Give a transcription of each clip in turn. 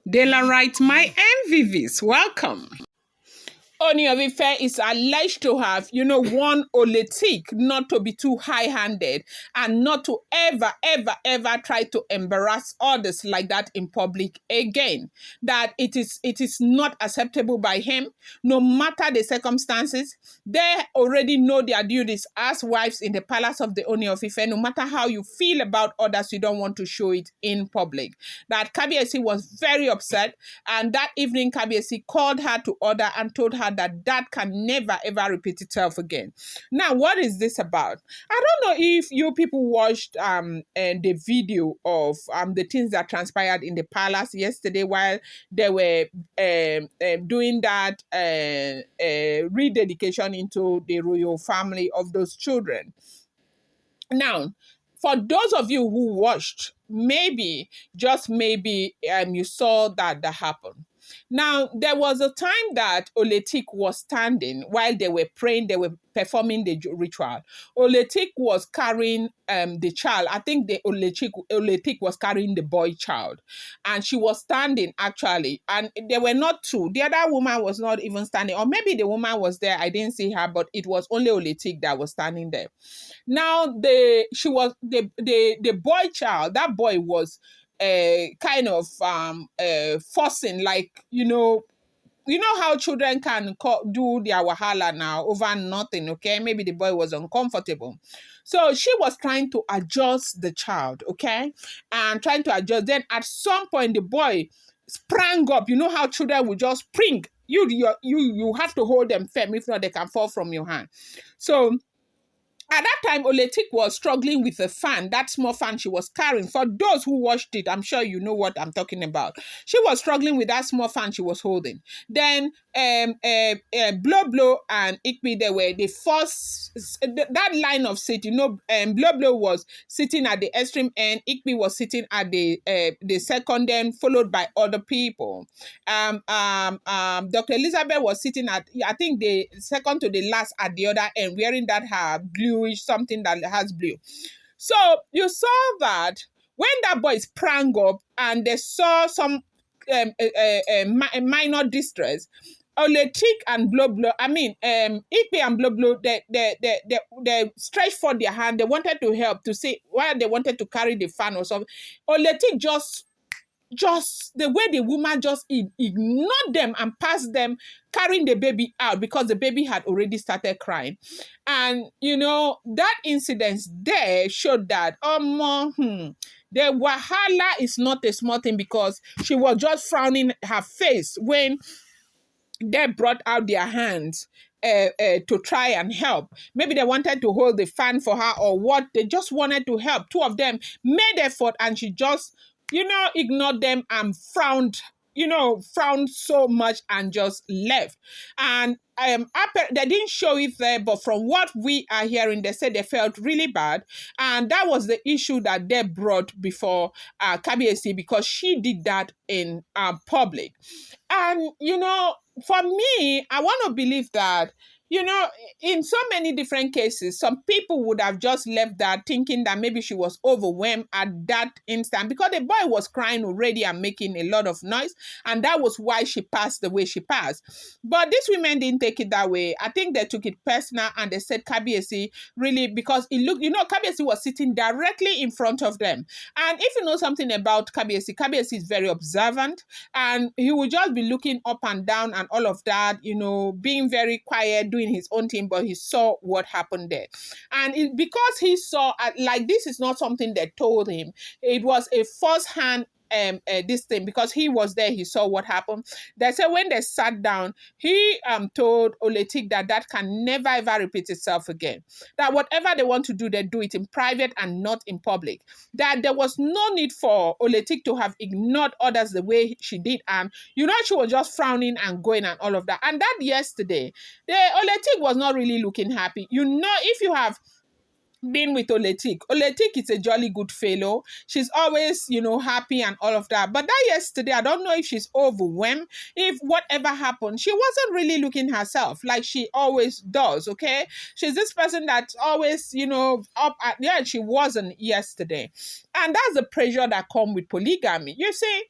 Daylight, my MVVs, welcome. Ooni of Ife is alleged to have, warned Oletik not to be too high-handed and not to ever try to embarrass others like that in public again. That it is not acceptable by him, no matter the circumstances. They already know their duties as wives in the palace of the Ooni of Ife. No matter how you feel about others, you don't want to show it in public. That Kabiyesi was very upset, and that evening Kabiyesi called her to order and told her that can never ever repeat itself again. Now, what is this about? I don't know if you people watched the video of the things that transpired in the palace yesterday while they were doing that rededication into the royal family of those children. Now, for those of you who watched, maybe, just maybe, you saw that happened. Now, there was a time that Oletik was standing while they were praying, they were performing the ritual. Oletik was carrying the child. I think the Oletik was carrying the boy child. And she was standing, actually. And there were not two. The other woman was not even standing. Or maybe the woman was there. I didn't see her, but it was only Oletik that was standing there. Now, the boy child, that boy was kind of forcing, like, you know how children can do their wahala now over nothing, okay? Maybe the boy was uncomfortable. So she was trying to adjust the child, okay? And trying to adjust. Then at some point, the boy sprang up. You know how children will just spring. You have to hold them firm. If not, they can fall from your hand. So at that time, Oletik was struggling with a fan, that small fan she was carrying. For those who watched it, I'm sure you know what I'm talking about. She was struggling with that small fan she was holding. Then Blow Blow and Ikpi, they were the first, that line of seat, Blow Blow was sitting at the extreme end, Ikpi was sitting at the second end, followed by other people. Dr. Elizabeth was sitting at, I think, the second to the last at the other end, wearing that her bluish something that has blue. So you saw that when that boy sprang up and they saw some minor distress, Oletik and Blow Blow, Ikpe and Blow Blow, they stretched forth their hand. They wanted to help, to see why they wanted to carry the fan or something. Oletik just the way the woman just ignored them and passed them, carrying the baby out because the baby had already started crying. And, that incident there showed that, the wahala is not a small thing, because she was just frowning her face when they brought out their hands to try and help. Maybe they wanted to hold the fan for her or what. They just wanted to help. Two of them made effort, and she just, ignored them and frowned so much and just left. And they didn't show it there, but from what we are hearing, they said they felt really bad. And that was the issue that they brought before Kabiyesi, because she did that in public. And, for me, I want to believe that, in so many different cases, some people would have just left that thinking that maybe she was overwhelmed at that instant, because the boy was crying already and making a lot of noise. And that was why she passed the way she passed. But these women didn't take it that way. I think they took it personal, and they said Kabiyesi really, because it looked, Kabiyesi was sitting directly in front of them. And if you know something about Kabiyesi is very observant, and he would just be looking up and down and all of that, being very quiet, doing his own thing, but he saw what happened there. And because he saw, like, this is not something they told him, it was a first-hand this thing, because he was there, he saw what happened. They said when they sat down, he told Oletik that can never ever repeat itself again. That whatever they want to do, they do it in private and not in public. That there was no need for Oletik to have ignored others the way she did. And she was just frowning and going and all of that. And that yesterday, the Oletik was not really looking happy. If you have been with Oletik is a jolly good fellow. She's always, happy and all of that. But that yesterday, I don't know if she's overwhelmed, if whatever happened, she wasn't really looking herself like she always does, okay? She's this person that's always, she wasn't yesterday. And that's the pressure that comes with polygamy. You see,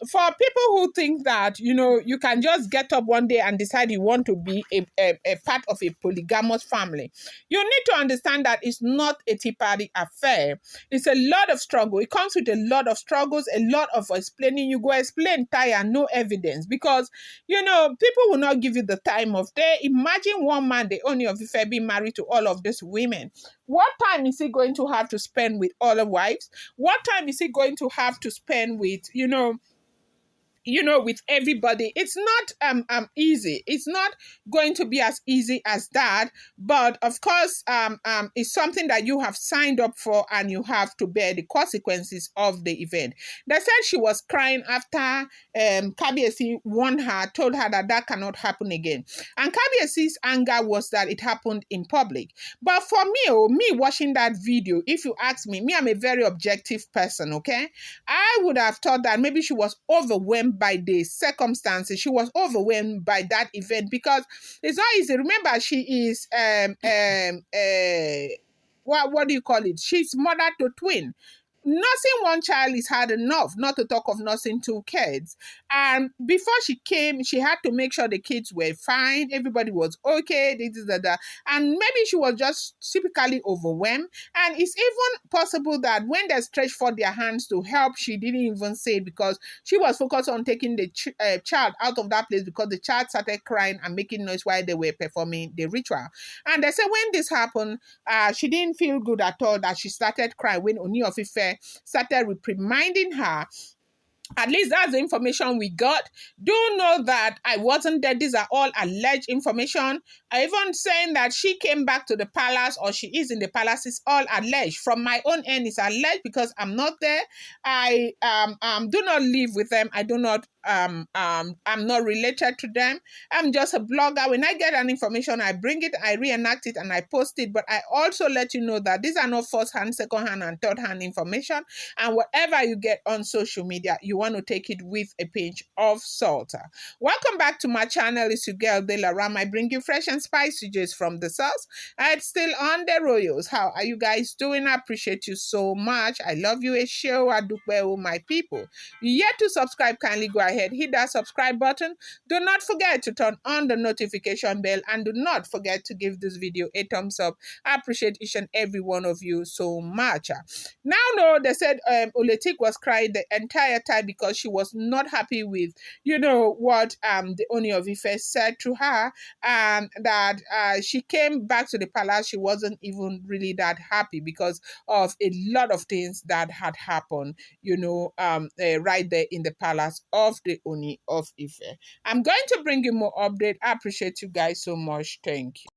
for people who think that, you can just get up one day and decide you want to be a part of a polygamous family, you need to understand that it's not a tea party affair. It's a lot of struggle. It comes with a lot of struggles, a lot of explaining. You go explain tire, no evidence, because people will not give you the time of day. Imagine one man, the Ooni of Ife, being married to all of these women. What time is he going to have to spend with other wives? What time is he going to have to spend with, with everybody? It's not easy. It's not going to be as easy as that. But of course, it's something that you have signed up for, and you have to bear the consequences of the event. They said she was crying after Kabiesi warned her, told her that that cannot happen again. And Kabiesi's anger was that it happened in public. But for me, me watching that video, if you ask me, I'm a very objective person, okay? I would have thought that maybe she was overwhelmed by the circumstances. She was overwhelmed by that event, because it's not easy. Remember, she is what do you call it? She's mother to twin. Nursing one child is hard enough, not to talk of nursing two kids. And before she came, she had to make sure the kids were fine, everybody was okay, that. And maybe she was just typically overwhelmed. And it's even possible that when they stretched for their hands to help, she didn't even say it, because she was focused on taking the child out of that place, because the child started crying and making noise while they were performing the ritual. And they said when this happened, she didn't feel good at all, that she started crying when Ooni of Ife started reprimanding her. At least that's the information we got. Do know that I wasn't there. These are all alleged information. I even saying that she came back to the palace, or she is in the palace, is all alleged. From my own end, it's alleged, because I'm not there. I do not live with them. I do not I'm not related to them. I'm just a blogger. When I get an information, I bring it, I reenact it, and I post it. But I also let you know that these are not first hand, second hand, and third hand information. And whatever you get on social media, you want to take it with a pinch of salt. Welcome back to my channel. It's your girl Dela Ram. I bring you fresh and spicy just from the sauce. It's still on the royals. How are you guys doing? I appreciate you so much. I love you a show. I do well, my people. Yet to subscribe, kindly go ahead, hit that subscribe button. Do not forget to turn on the notification bell, and do not forget to give this video a thumbs up. I appreciate each and every one of you so much. Now, no, they said Oletik was crying the entire time because she was not happy with, what the Ooni of Ife said to her, and that she came back to the palace. She wasn't even really that happy because of a lot of things that had happened, right there in the palace of the Ooni of Ife. I'm going to bring you more update. I appreciate you guys so much. Thank you.